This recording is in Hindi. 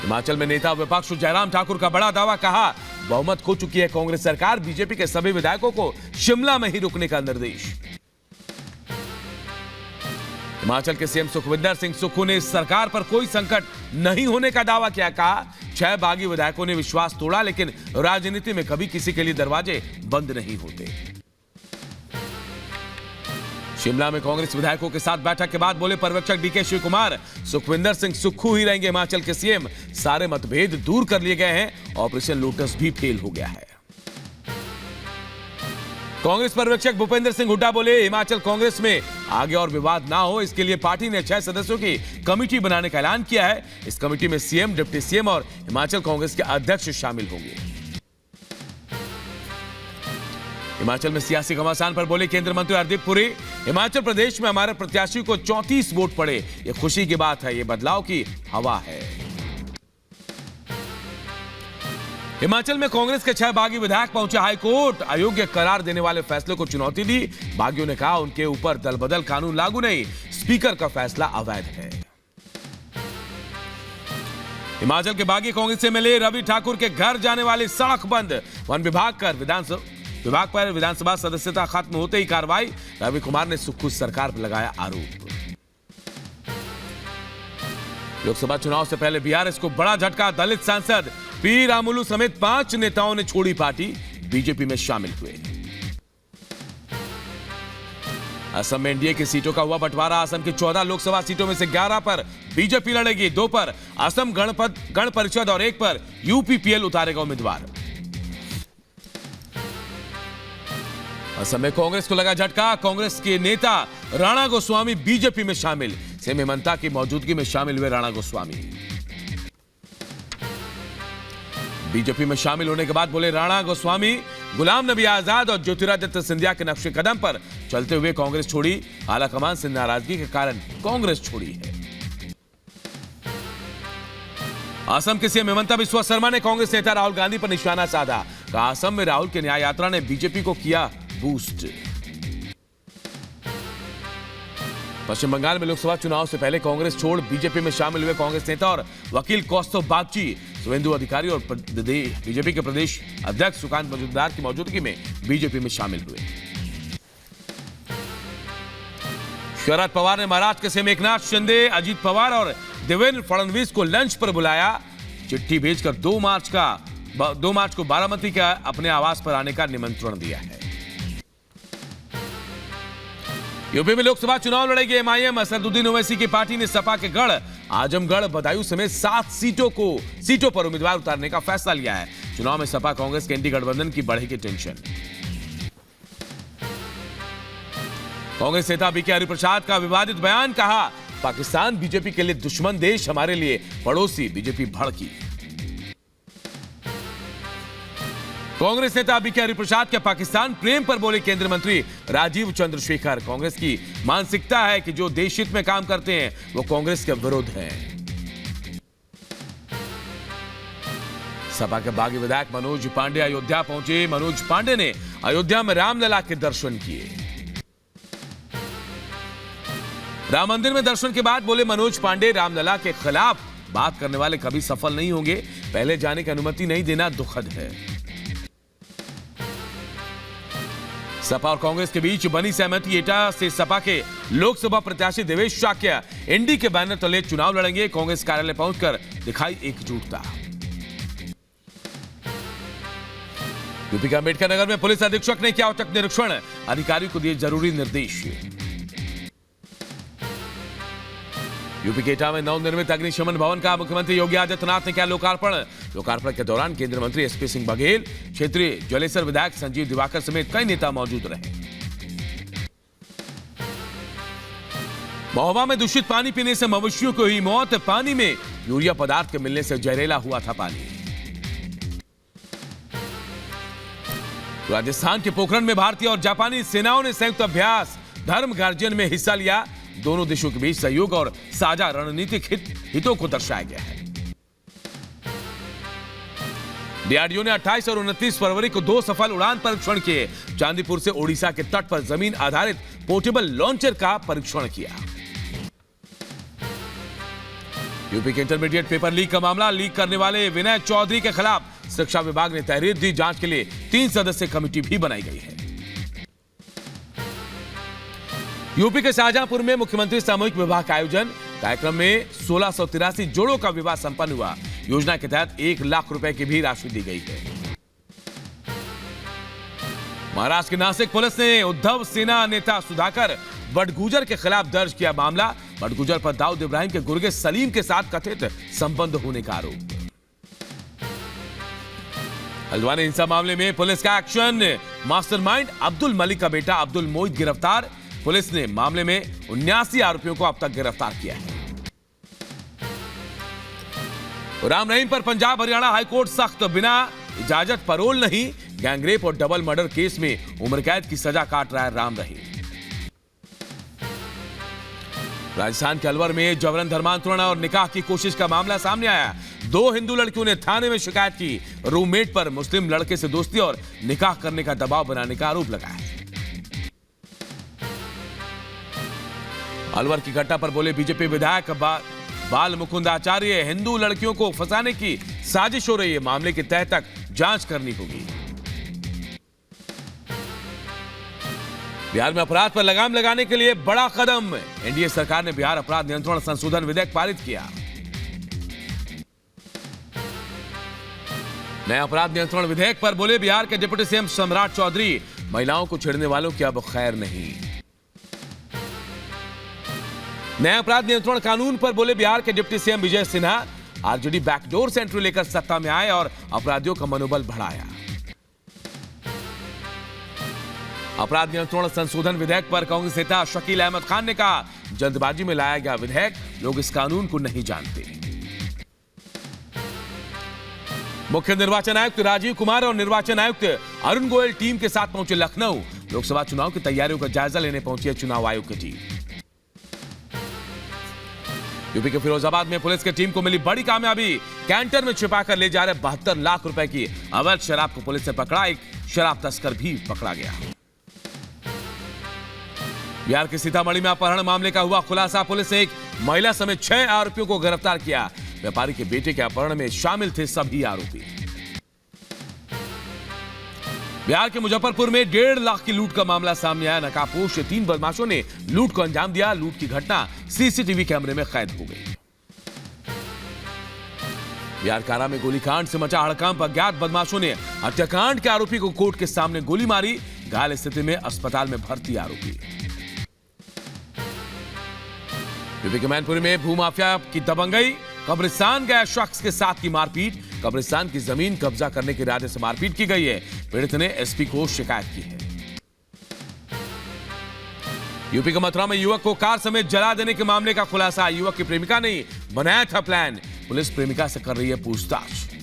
हिमाचल में नेता विपक्ष जयराम ठाकुर का बड़ा दावा, कहा बहुमत खो चुकी है कांग्रेस सरकार, बीजेपी के सभी विधायकों को शिमला में ही रुकने का निर्देश। हिमाचल के सीएम सुखविंदर सिंह सुक्खू ने सरकार पर कोई संकट नहीं होने का दावा किया, कहा 6 बागी विधायकों ने विश्वास तोड़ा, लेकिन राजनीति में कभी किसी के लिए दरवाजे बंद नहीं होते। शिमला में कांग्रेस विधायकों के साथ बैठक के बाद बोले पर्यवेक्षक डीके शिव कुमार, सुखविंदर सिंह सुक्खू ही रहेंगे हिमाचल के सीएम, सारे मतभेद दूर कर लिए गए हैं, ऑपरेशन लोटस भी फेल हो गया है। कांग्रेस पर्यवेक्षक भूपेंद्र सिंह हुड्डा बोले हिमाचल कांग्रेस में आगे और विवाद ना हो, इसके लिए पार्टी ने 6 सदस्यों की कमेटी बनाने का ऐलान किया है। इस कमेटी में सीएम, डिप्टी सीएम और हिमाचल कांग्रेस के अध्यक्ष शामिल होंगे। हिमाचल में सियासी घमासान पर बोले केंद्रीय मंत्री हरदीप पुरी, हिमाचल प्रदेश में हमारे प्रत्याशी को 34 वोट पड़े, ये खुशी की बात है, ये बदलाव की हवा है। हिमाचल में कांग्रेस के 6 बागी विधायक पहुंचे हाईकोर्ट, अयोग्य करार देने वाले फैसले को चुनौती दी। बागियों ने कहा उनके ऊपर दल बदल कानून लागू नहीं, स्पीकर का फैसला अवैध है। हिमाचल के बागी कांग्रेस एमएलए रवि ठाकुर के घर जाने वाली सड़क बंद, वन विभाग पर विधानसभा सदस्यता खत्म होते ही कार्रवाई, रवि कुमार ने सुक्खू सरकार पर लगाया आरोप। लोकसभा चुनाव से पहले बीआरएस को बड़ा झटका, दलित सांसद पी रामुलु समेत 5 नेताओं ने छोड़ी पार्टी, बीजेपी में शामिल हुए। असम में एनडीए की सीटों का हुआ बंटवारा, असम की 14 लोकसभा सीटों में से 11 पर बीजेपी लड़ेगी, 2 पर असम गण परिषद और 1 पर यूपीपीएल उतारेगा उम्मीदवार। असम में कांग्रेस को लगा झटका, कांग्रेस के नेता राणा गोस्वामी बीजेपी में शामिल, सीएम हेमंता की मौजूदगी में शामिल हुए राणा गोस्वामी। बीजेपी में शामिल होने के बाद बोले राणा गोस्वामी, गुलाम नबी आजाद और ज्योतिरादित्य सिंधिया के नक्शे कदम पर चलते हुए कांग्रेस छोड़ी, आलाकमान से नाराजगी के कारण कांग्रेस छोड़ी है। असम के सीएम हेमंता बिस्वा शर्मा ने कांग्रेस नेता राहुल गांधी पर निशाना साधा, कहा असम में राहुल की न्याय यात्रा ने बीजेपी को किया बूस्ट। पश्चिम बंगाल में लोकसभा चुनाव से पहले कांग्रेस छोड़ बीजेपी में शामिल हुए कांग्रेस नेता और वकील कौस्तुभ बागची, शुभेंदु अधिकारी और बीजेपी के प्रदेश अध्यक्ष सुकांत मजूमदार की मौजूदगी में बीजेपी में शामिल हुए। शरद पवार ने महाराष्ट्र के सीएम एकनाथ शिंदे, अजीत पवार और देवेंद्र फडणवीस को लंच पर बुलाया, चिट्ठी भेजकर 2 मार्च को बारामती का अपने आवास पर आने का निमंत्रण दिया है। यूपी में लोकसभा चुनाव लड़ेगी एमआईएम, असदुद्दीन ओवैसी की पार्टी ने सपा के गढ़ आजमगढ़ बदायूं समेत 7 सीटों पर उम्मीदवार उतारने का फैसला लिया है। चुनाव में सपा कांग्रेस के एनडी गठबंधन की बढ़ेगी टेंशन। कांग्रेस नेता बीके हरिप्रसाद का विवादित बयान, कहा पाकिस्तान बीजेपी के लिए दुश्मन देश, हमारे लिए पड़ोसी, बीजेपी भड़की। कांग्रेस नेता बीके हरिप्रसाद के पाकिस्तान प्रेम पर बोले केंद्रीय मंत्री राजीव चंद्रशेखर, कांग्रेस की मानसिकता है कि जो देश हित में काम करते हैं वो कांग्रेस के विरुद्ध हैं। सपा के बागी विधायक मनोज पांडे अयोध्या पहुंचे, मनोज पांडे ने अयोध्या में रामलला के दर्शन किए। राम मंदिर में दर्शन के बाद बोले मनोज पांडे, रामलला के खिलाफ बात करने वाले कभी सफल नहीं होंगे, पहले जाने की अनुमति नहीं देना दुखद है। सपा और कांग्रेस के बीच बनी सहमति, एटा से सपा के लोकसभा प्रत्याशी देवेश शाक्य एनडी के बैनर तले चुनाव लड़ेंगे, कांग्रेस कार्यालय पहुंचकर दिखाई एकजुटता। यूपी के अंबेडकर नगर में पुलिस अधीक्षक ने किया औचक निरीक्षण, अधिकारियों को दिए जरूरी निर्देश। यूपी के एटा में नवनिर्मित अग्निशमन भवन का मुख्यमंत्री योगी आदित्यनाथ ने किया लोकार्पण के दौरान केंद्रीय मंत्री एसपी सिंह बघेल, क्षेत्रीय जलेसर विधायक संजीव दिवाकर समेत कई नेता मौजूद रहे। महोबा में दूषित पानी पीने से मवेशियों को हुई मौत, पानी में यूरिया पदार्थ के मिलने से जहरीला हुआ था पानी। राजस्थान के पोखरण में भारतीय और जापानी सेनाओं ने संयुक्त अभ्यास धर्म गार्जियन में हिस्सा लिया, दोनों देशों के बीच सहयोग और साझा रणनीतिक हितों को दर्शाया गया है। डीआरडीओ ने 28 और 29 फरवरी को 2 सफल उड़ान परीक्षण किए, चांदीपुर से ओडिशा के तट पर जमीन आधारित पोर्टेबल लॉन्चर का परीक्षण किया। यूपी के इंटरमीडिएट पेपर लीक का मामला, लीक करने वाले विनय चौधरी के खिलाफ शिक्षा विभाग ने तहरीर दी। जांच के लिए 3 सदस्यीय कमेटी भी बनाई गई है। यूपी के शाहजहांपुर में मुख्यमंत्री सामूहिक विवाह का आयोजन, कार्यक्रम में 1683 जोड़ों का विवाह संपन्न हुआ। योजना के तहत 1 लाख रुपए की भी राशि दी गई है। महाराष्ट्र के नासिक पुलिस ने उद्धव सेना नेता सुधाकर बडगुजर के खिलाफ दर्ज किया मामला। बडगुजर पर दाऊद इब्राहिम के गुर्गे सलीम के साथ कथित संबंध होने का आरोप। हल्द्वानी हिंसा मामले में पुलिस का एक्शन, मास्टरमाइंड अब्दुल मलिक का बेटा अब्दुल मोहित गिरफ्तार। पुलिस ने मामले में 79 आरोपियों को अब तक गिरफ्तार किया है। राम रहीम पर पंजाब हरियाणा हाईकोर्ट सख्त, बिना इजाजत परोल नहीं। गैंगरेप और डबल मर्डर केस में उम्र कैद की सजा काट रहा है राम रहीम। राजस्थान के अलवर में जबरन धर्मांतरण और निकाह की कोशिश का मामला सामने आया। 2 हिंदू लड़कियों ने थाने में शिकायत की। रूममेट पर मुस्लिम लड़के से दोस्ती और निकाह करने का दबाव बनाने का आरोप लगाया। अलवर की घटना पर बोले बीजेपी विधायक बाल मुकुंद आचार्य, हिंदू लड़कियों को फंसाने की साजिश हो रही है। मामले की तह तक जांच करनी होगी। बिहार में अपराध पर लगाम लगाने के लिए बड़ा कदम, एनडीए सरकार ने बिहार अपराध नियंत्रण संशोधन विधेयक पारित किया। नया अपराध नियंत्रण विधेयक पर बोले बिहार के डिप्टी सीएम सम्राट चौधरी, महिलाओं को छेड़ने वालों की अब खैर नहीं। नया अपराध नियंत्रण कानून पर बोले बिहार के deputy CM Vijay Sinha, RJD backdoor से एंट्री लेकर सत्ता में आए और अपराधियों का मनोबल बढ़ाया। अपराध नियंत्रण संशोधन विधेयक पर कांग्रेस नेता शकील अहमद खान ने कहा, जल्दबाजी में लाया गया विधेयक, लोग इस कानून को नहीं जानते। मुख्य निर्वाचन आयुक्त राजीव कुमार और निर्वाचन आयुक्त अरुण गोयल टीम के साथ पहुंचे लखनऊ। लोकसभा चुनाव की तैयारियों का जायजा लेने पहुंची है चुनाव आयोग की टीम। यूपी के फिरोजाबाद में पुलिस की टीम को मिली बड़ी कामयाबी। कैंटर में छिपाकर ले जा रहे 72 लाख रुपए की अवैध शराब को पुलिस ने पकड़ा। एक शराब तस्कर भी पकड़ा गया। बिहार के सीतामढ़ी में अपहरण मामले का हुआ खुलासा। पुलिस ने एक महिला समेत 6 आरोपियों को गिरफ्तार किया। व्यापारी के बेटे के अपहरण में शामिल थे सभी आरोपी। बिहार के मुजफ्फरपुर में 1.5 लाख की लूट का मामला सामने आया। नकाबपोश 3 बदमाशों ने लूट को अंजाम दिया। लूट की घटना सीसीटीवी कैमरे में कैद हो गई। बिहार कारा में गोलीकांड से मचा हड़कंप। अज्ञात बदमाशों ने हत्याकांड के आरोपी को कोर्ट के सामने गोली मारी। घायल स्थिति में अस्पताल में भर्ती आरोपी। यूपी के मैनपुरी में भूमाफिया की दबंगई। कब्रिस्तान गया शख्स के साथ की मारपीट। कब्रिस्तान की जमीन कब्जा करने के इरादे से मारपीट की गई है। पीड़ित ने एसपी को शिकायत की है। यूपी के मथुरा में युवक को कार समेत जला देने के मामले का खुलासा। युवक की प्रेमिका ने बनाया था प्लान। पुलिस प्रेमिका से कर रही है पूछताछ।